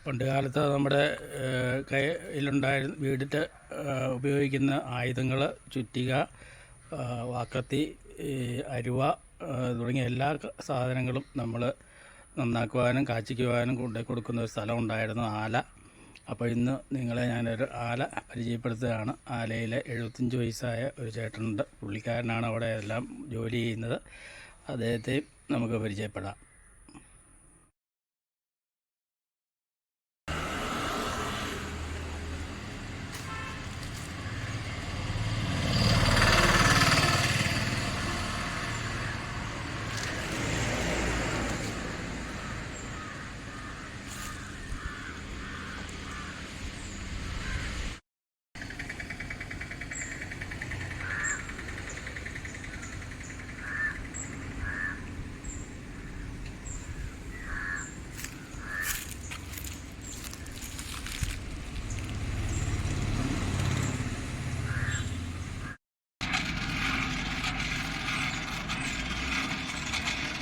പണ്ട് കാലത്ത് നമ്മുടെ കയ്യിലുണ്ടായിരുന്ന വീടിൻ്റെ ഉപയോഗിക്കുന്ന ആയുധങ്ങൾ ചുറ്റിക, വാക്കത്തി, അരുവ തുടങ്ങിയ എല്ലാ സാധനങ്ങളും നമ്മൾ നന്നാക്കുവാനും കാച്ചിക്കുവാനും കൊണ്ടു കൊടുക്കുന്ന ഒരു സ്ഥലം ഉണ്ടായിരുന്നു, ആല. അപ്പോൾ ഇന്ന് നിങ്ങളെ ഞാനൊരു ആല പരിചയപ്പെടുത്തുകയാണ്. ആലയിലെ 75 വയസ്സായ ഒരു ചേട്ടനുണ്ട്. പുള്ളിക്കാരനാണ് അവിടെ എല്ലാം ജോലി ചെയ്യുന്നത്. അദ്ദേഹത്തെ നമുക്ക് പരിചയപ്പെടാം.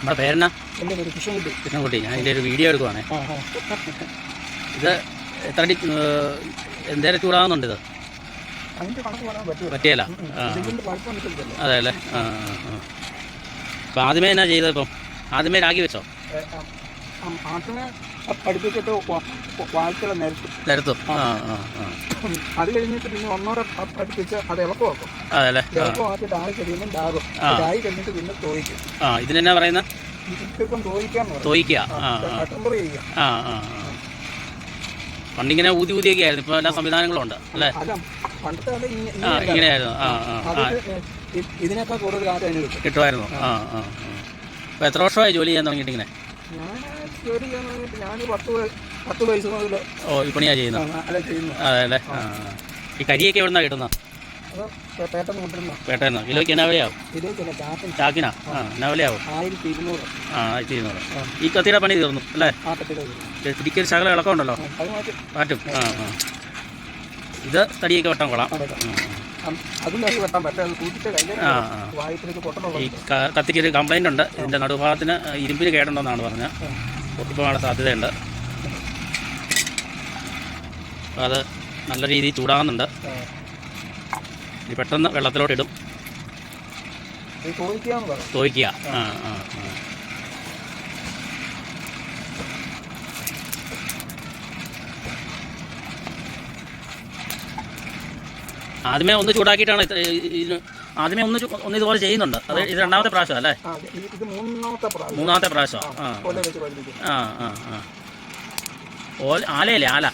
നമ്മുടെ പേരെന്നാ? എൻ്റെ പേര് കൃഷ്ണൻകുട്ടി. കൃഷ്ണൻകുട്ടി. ഞാൻ ഇതിൻ്റെ ഒരു വീഡിയോ എടുക്കുവാണേ. ഇത് എത്ര എന്തേരം ചൂടാകുന്നുണ്ട്? ഇത് പറ്റിയല്ല. അതെ അല്ലേ? അപ്പം ആദ്യമേ എന്നാ ചെയ്തത്? ഇപ്പം ആദ്യമേ രാഗി വെച്ചോ? പഠിപ്പിച്ചിട്ട് നിരത്തും. അത് കഴിഞ്ഞിട്ട് പിന്നെ ഒന്നോടെ പഠിപ്പിച്ച് അത് ഇളക്കമാക്കും. അതല്ലേ? ഇളക്കമാക്കിയിട്ട് ആയി കഴിയുമ്പോൾ ഡാകും. ആയി കഴിഞ്ഞിട്ട് പിന്നെ തോയിക്കും. ഇതിനെന്നാ പറയുന്നത്? ഇതിപ്പം തോയിക്കാന്ന് പറയും. തോയിക്കുക. ടെമ്പർ ചെയ്യുക. പണ്ടിങ്ങനെ ഊതിയൊക്കെ ആയിരുന്നു. ഇപ്പൊ എല്ലാ സംവിധാനങ്ങളും ഉണ്ട് അല്ലേ? പണ്ടത്തെ ഇങ്ങനെയായിരുന്നു. ഇതിനേക്കാൾ കൂടുതൽ കാര്യം അതിന് കിട്ടുമായിരുന്നു. അപ്പൊ എത്ര വർഷമായി ജോലി ചെയ്യാൻ തുടങ്ങിയിട്ട്? ഇങ്ങനെ ഞാൻ 10 വയസ്സ് മുതൽ ഈ പണിയാ ചെയ്യുന്നത്. അതെ അല്ലേ? ഈ കരിയൊക്കെ എവിടുന്നാ കിട്ടുന്നത്? പേട്ടന്ന്. കിലോയ്ക്ക് എന്നാ വിലയാവും? ചാക്കിനാ? എന്നാ വിലയാവും? 1200. 1200. ഈ കത്തിയുടെ പണി തീർന്നു അല്ലേ? പിടിക്കൽ ശകലം ഇളക്കമുണ്ടല്ലോ, മാറ്റും. ഇത് തടിയൊക്കെ വെട്ടാൻ കൊള്ളാം. ഈ കത്തിക്കൊരു കംപ്ലൈൻ്റ് ഉണ്ട്. ഇതിൻ്റെ നടുഭാഗത്തിന് ഇരുമ്പിന് കേടുണ്ടെന്നാണ് പറഞ്ഞത്. പൊട്ടിപ്പോകാനുള്ള സാധ്യതയുണ്ട്. അത് നല്ല രീതിയിൽ ചൂടാകുന്നുണ്ട്. ഇത് പെട്ടെന്ന് വെള്ളത്തിലോട്ടിടും. തോയ്ക്കുക. ആദ്യമേ ഒന്ന് ചൂടാക്കിയിട്ടാണ് ആദ്യമേ ഒന്ന് ഇതുപോലെ ചെയ്യുന്നുണ്ട്. അത് ഇത് രണ്ടാമത്തെ പ്രാവശ്യം അല്ലേ? മൂന്നാമത്തെ പ്രാവശ്യം. ആലയല്ലേ? ആല.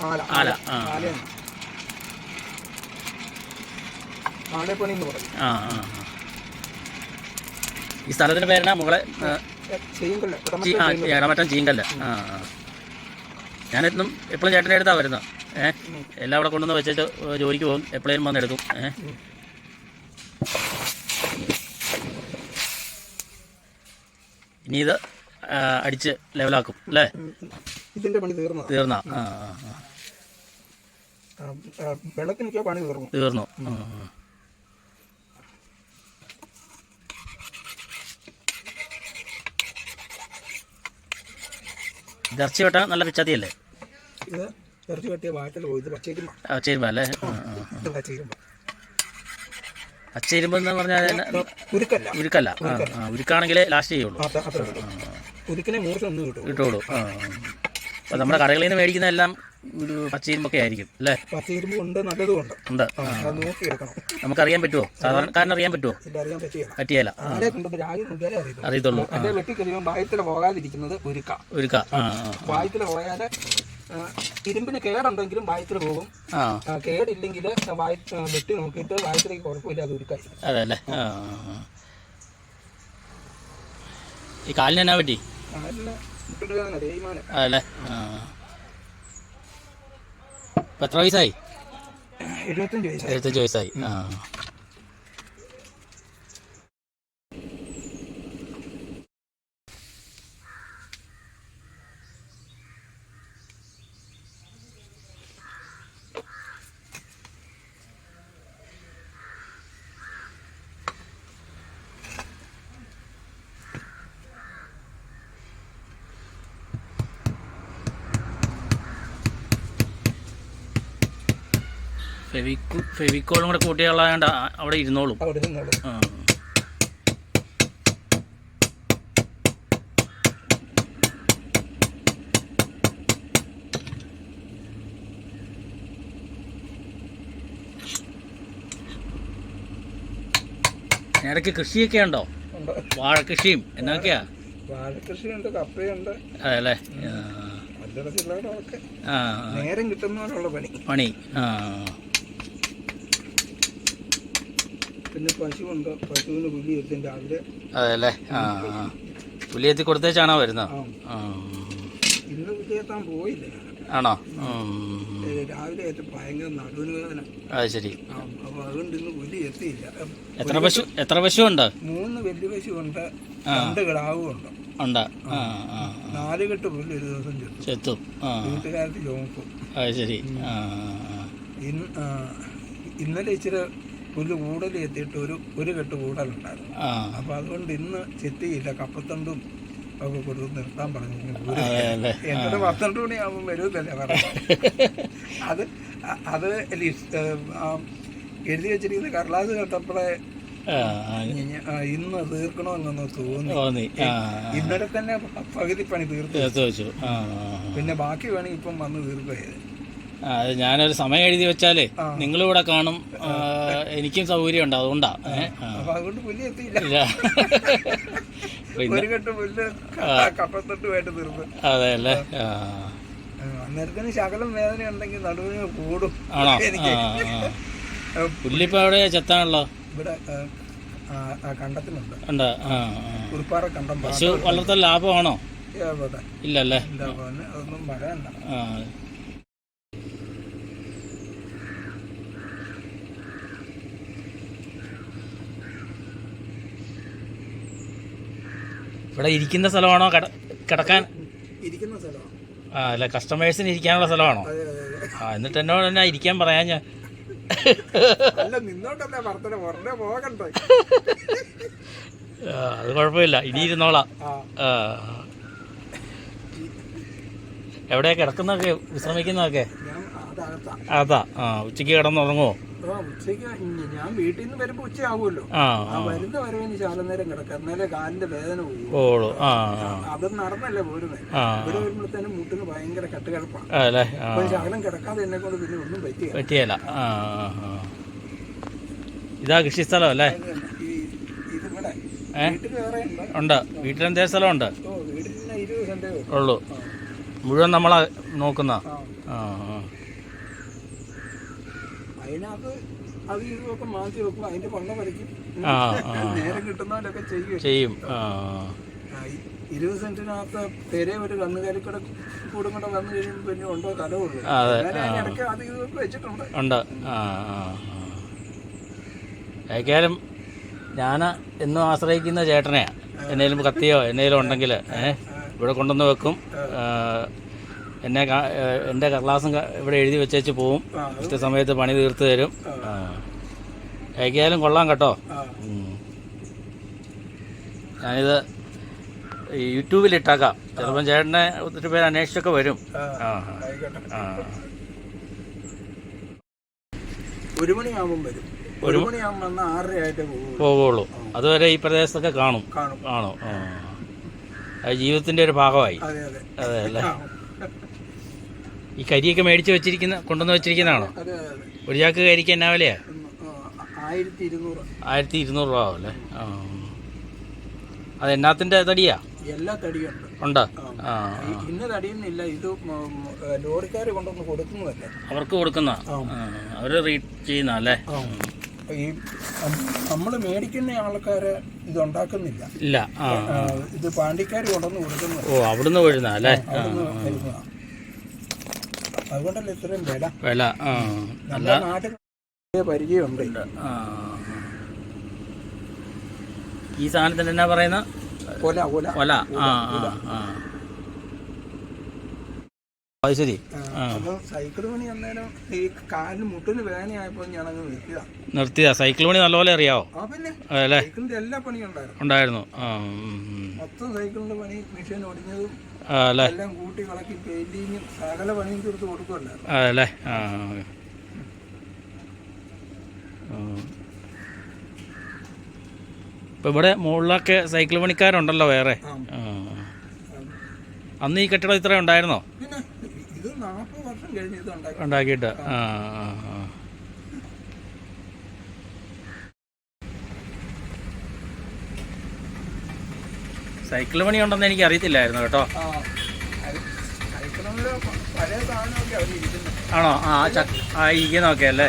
ഈ സ്ഥലത്തിന്റെ പേരെന്നാ? മുകളെ ഇടമറ്റം ചീങ്കല്ല്. ഞാനെന്നും എപ്പോഴും ചേട്ടൻ്റെ അടുത്താണ് വരുന്നത്. എല്ലാം അവിടെ കൊണ്ടുവന്ന് വെച്ചിട്ട് ജോലിക്ക് പോകും. എപ്പോഴേലും വന്നെടുക്കും. ഇനി ഇത് അടിച്ച് ലെവലാക്കും അല്ലേ? ഇതിന്റെ പണി തീർന്ന വെള്ളത്തിനൊക്കെ പണി തീർന്നു. ഇറച്ചി വെട്ടാൻ നല്ല പിച്ചാത്തിയല്ലേ? ഇത് ഇറച്ചി വെട്ടിയ വാഴത്തിൽ പോയി ചേരുമ്പോ അല്ലേ? അച്ചേരുമ്പോ എന്ന് പറഞ്ഞാൽ ഉരുക്കല്ല. ഉരുക്കാണെങ്കിലേ ലാസ്റ്റ് ചെയ്യുള്ളൂ. കിട്ടുള്ളൂ. അപ്പോൾ നമ്മുടെ കടകളിൽ നിന്ന് മേടിക്കുന്ന എല്ലാം ഒരു പച്ചയിരുമ്പൊക്കെ ആയിരിക്കും അല്ലേ? ഉണ്ട്. നമുക്കറിയാൻ പറ്റുമോ? സാധാരണക്കാരന് അറിയാൻ പറ്റുമോ? പറ്റിയല്ല. അറിയത്തുള്ളൂ. വെട്ടിക്കഴിയുമ്പോൾ വായത്തിൽ പോകാതിരിക്കുന്നത് ഉരുക്ക. വായത്തിൽ പോയാൽ ഇരുമ്പിന് കേടുണ്ടെങ്കിലും വായത്തിൽ പോകും. കേടില്ലെങ്കിൽ വെട്ടി നോക്കിയിട്ട് വായത്തിലേക്ക് കുഴപ്പമില്ല, അത് ഉരുക്കായി. അതല്ലേ? ഈ കാലിന് എന്നാ പറ്റി? അതല്ലേ? ഇപ്പം എത്ര വയസ്സായി? 75 വയസ്സായി. ഫെവിക്കോളും കൂടെ കൂട്ടിയുള്ളതാണ്ട് അവിടെ ഇരുന്നോളും. അവിടെ ഇരുന്നോളും. ഇടയ്ക്ക് കൃഷിയൊക്കെ ഉണ്ടോ? വാഴക്കൃഷിയും എന്നൊക്കെയാ? വാഴക്കൃഷിയുണ്ട്, കപ്പയുണ്ട്. അതെല്ലേ. നേരം കിട്ടുന്നവരുള്ള പണി. പിന്നെ പശുവുണ്ട്, പശുവിന് പുലി എത്തും രാവിലെ. അതെല്ലേ. പുലി എത്തി കൊടുത്തേച്ചാണോ വരുന്നത്? ഇന്ന് പുലി എത്താൻ പോയില്ല. ആണോ? രാവിലെ ഭയങ്കര നടുവിന് വേദന. അത് ശരി. അപ്പൊ അതുകൊണ്ട് ഇന്ന് പുലി എത്തിയില്ല. എത്ര പശു ഉണ്ട്? 3 വലിയ പശുവുണ്ട്, 2 കിടാവും ഉണ്ട്. 4 കെട്ട് പുല്ല് ഒരു ദിവസം ചെത്തും. വീട്ടുകാർക്ക് ചോക്കും. അത് ശരി. ഇന്നലെ ഇച്ചിരി പുല്ല് കൂടുതൽ എത്തിയിട്ട് ഒരു കെട്ട് കൂടുതലുണ്ടായിരുന്നു. അപ്പൊ അതുകൊണ്ട് ഇന്ന് ചെത്തിയില്ല. കപ്പത്തണ്ടും ഒക്കെ കൊടുത്ത് നിർത്താൻ പറഞ്ഞു. എന്നോട് 12 മണിയാകുമ്പോൾ വരുമെന്നല്ലേ പറഞ്ഞു. അത് എഴുതി വെച്ചിരിക്കുന്ന കടലാസ് കേട്ടപ്പോഴേ ഇന്ന് തീർക്കണമെന്നൊന്ന് തോന്നി. ഇന്നലെ തന്നെ പകുതി പണി തീർത്തു. പിന്നെ ബാക്കി വേണമെങ്കിൽ ഇപ്പം വന്ന് തീർക്കുകയത്. ഞാനൊരു സമയം എഴുതി വെച്ചാലേ നിങ്ങളിവിടെ കാണും, എനിക്കും സൗകര്യം ഉണ്ട്. അതുകൊണ്ടാ. അപ്പൊ അതുകൊണ്ട് പുല്ല് എത്തിയില്ല. ഒരു കെട്ട് പുല്ല് കപ്പത്തൊട്ടുമായിട്ട് തീർന്നു. അതെ അല്ലേ. അന്നേരത്തിന് ശകലം വേദന ഉണ്ടെങ്കിൽ നടുവിന് കൂടും. എനിക്ക് പുല്ലിപ്പോ എവിടെ ചെത്താണല്ലോ? ഇവിടെ കണ്ടത്തിലുണ്ട്. കുറിപ്പാറ കണ്ടം. പശു വളർത്തൽ ലാഭമാണോ? ഇല്ലല്ലേ. അതൊന്നും പറയണ്ട. ഇവിടെ ഇരിക്കുന്ന സ്ഥലമാണോ? കിടക്കാൻ ഇരിക്കുന്ന സ്ഥലമാണ്. അല്ല, കസ്റ്റമേഴ്സിന് ഇരിക്കാനുള്ള സ്ഥലമാണോ? എന്നിട്ട് എന്നോട് തന്നെ ഇരിക്കാൻ പറയാൻ ഞാൻ. അത് കുഴപ്പമില്ല, ഇനി ഇരുന്നോളാം. എവിടെയാ കിടക്കുന്നതൊക്കെ, വിശ്രമിക്കുന്നതൊക്കെ? അതാ. ഉച്ചക്ക് കിടന്നുറങ്ങുമോ? ഉച്ചയ്ക്ക് ഞാൻ വീട്ടിൽ നിന്ന് വരുമ്പോ ഉച്ചയാവുമല്ലോ. വരുന്ന വരവിന് ശാലനേരം കിടക്കാം, എന്നാലേ കാലിന്റെ വേദന പോകും. അത് നടന്നല്ലേ പോരുന്നത്. ഇവിടെ വരുമ്പോഴത്തേനും മുട്ടിന് ഭയങ്കര കട്ടുകിടപ്പാണ്. ശകലം കിടക്കാതെ എന്നെ കൊണ്ട് പിന്നെ ഒന്നും പറ്റിയല്ല. ഇതാ കൃഷി സ്ഥലം അല്ലേ? ഇതിവിടെ വീട്ടിൽ വേറെ ഉണ്ട്. വീട്ടിലെന്തേ സ്ഥലമുണ്ട്? വീട്ടിൽ 20 സെന്റേ ഉള്ളൂ. മുഴുവൻ നമ്മളാ നോക്കുന്ന. അതിനകത്ത് അത് ഇതൊക്കെ മാറ്റി വെക്കും. അതിന്റെ പണ്ട വരയ്ക്കും. നേരം കിട്ടുന്നവരൊക്കെ ചെയ്യും. 20 സെന്റിനകത്ത് പേരെ ഒരു കന്നുകാലിക്കൂടെ കൂടും കൂടെ വന്നു കഴിയുമ്പോൾ പിന്നെ ഉണ്ടോ കലവുള്ളൂ. ഇടയ്ക്ക് അത് ഇതൊക്കെ വെച്ചിട്ടുണ്ട്. ഏക്കാലും ഞാൻ എന്നും ആശ്രയിക്കുന്ന ചേട്ടനെയാ. എന്നേലും കത്തിയോ എന്നേലും ഉണ്ടെങ്കിൽ ഇവിടെ കൊണ്ടുവന്ന് വെക്കും. എൻ്റെ കടലാസും ഇവിടെ എഴുതി വെച്ചേച്ച് പോവും. കൃത്യസമയത്ത് പണി തീർത്ത് തരും. ഏക്കാലും കൊള്ളാം കേട്ടോ. ഞാനിത് യൂട്യൂബിൽ ഇട്ടാക്കാം. ചിലപ്പം ചേട്ടനെ ഒത്തിരി പേര് അന്വേഷിച്ചൊക്കെ വരും. 1 മണിയാകുമ്പം വരും. 1 മണിയാകുമ്പോൾ വന്ന് 6:30 ആയിട്ടേ പോവുള്ളൂ. അതുവരെ ഈ പ്രദേശത്തൊക്കെ കാണും. ആണോ? അത് ജീവിതത്തിൻ്റെ ഒരു ഭാഗമായി. അതെ അല്ലേ. ഈ കരിയൊക്കെ മേടിച്ച് കൊണ്ടുവന്ന് വെച്ചിരിക്കുന്നതാണോ? ഒരു ചാക്ക് കരിക്ക് എന്നാ വിലയാ? 1200 രൂപ അല്ലേ? അത് എന്നാത്തിൻ്റെ തടിയാ? എല്ലാ തടിയും ഉണ്ട്. ഇന്ന തടിയൊന്നുമില്ല. ഇത് ലോറിക്കാർ കൊണ്ടുവന്ന് കൊടുക്കുന്നതല്ല, അവർക്ക് കൊടുക്കുന്ന. അവർ റീഡ് ചെയ്യുന്ന അല്ലേ? ഈ നമ്മൾ മേടിക്കുന്ന ആൾക്കാര് ഇത് ഉണ്ടാക്കുന്നില്ല. ഇല്ല. ഇത് പാണ്ടിക്കാർ കൊണ്ടുവന്ന് കൊടുക്കുന്നത്. ഓ, അവിടുന്ന് വീഴുന്ന അല്ലേ? അതുകൊണ്ടല്ലേ ഇത്രയും വില. നല്ല നാട്ടിൽ പരിചയമുണ്ട്. ഈ സാധനത്തിന് എന്നാ പറയുന്ന? കൊല. അത് ശരി. സൈക്കിൾ പണി അന്നേരം ഈ കാലിന് മുട്ടിന് വേദനയായപ്പോൾ ഞാനങ്ങ് നിർത്തിയതാ. സൈക്കിൾ പണി നല്ലപോലെ അറിയാവോ? പിന്നെ അതല്ലേ? സൈക്കിളിന്റെ എല്ലാ പണിയും ഉണ്ടായിരുന്നു. മൊത്തം സൈക്കിളിന്റെ പണി, മെഷീൻ ഓടിഞ്ഞതും എല്ലാം കൂട്ടി കളക്കി പെയിന്റിങ്ങും സകല പണിയും തീർത്ത് കൊടുക്കുമല്ലോ. അതല്ലേ? ഇപ്പം ഇവിടെ മുകളിലൊക്കെ സൈക്കിൾ പണിക്കാരുണ്ടല്ലോ വേറെ. അന്ന് ഈ കെട്ടിടം ഇത്ര ഉണ്ടായിരുന്നോ? ഇത് 40 വർഷം കഴിഞ്ഞ് ഇത് ഉണ്ടാക്കിയിട്ട്. സൈക്കിൾ പണി ഉണ്ടെന്ന് എനിക്ക് അറിയത്തില്ലായിരുന്നു കേട്ടോ. ആണോ? ഇരിക്കുന്നൊക്കെ അല്ലേ?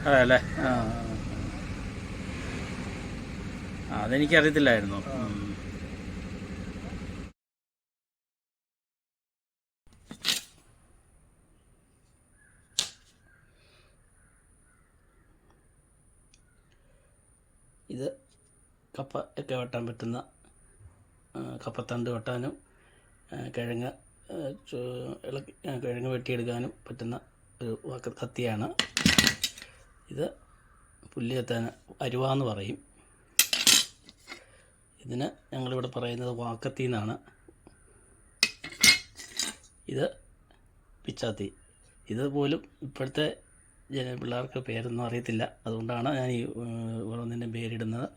അതെ അല്ലേ? അതെനിക്കറിയത്തില്ലായിരുന്നു. ഇത് കപ്പ ഒക്കെ വെട്ടാൻ പറ്റുന്ന, കപ്പത്തണ്ട് വെട്ടാനും കിഴങ്ങ് വെട്ടിയെടുക്കാനും പറ്റുന്ന ഒരു കത്തിയാണ് ഇത്. പുല്ല് ചെത്താൻ അരുവാന്ന് പറയും. ഇതിന് ഞങ്ങളിവിടെ പറയുന്നത് വാക്കത്തി എന്നാണ്. ഇത് പിച്ചാത്തി. ഇതുപോലും ഇപ്പോഴത്തെ പിള്ളേർക്ക് പേരൊന്നും അറിയത്തില്ല. അതുകൊണ്ടാണ് ഞാൻ ഈ ഓരോന്നിൻ്റെ പേരിടുന്നത്.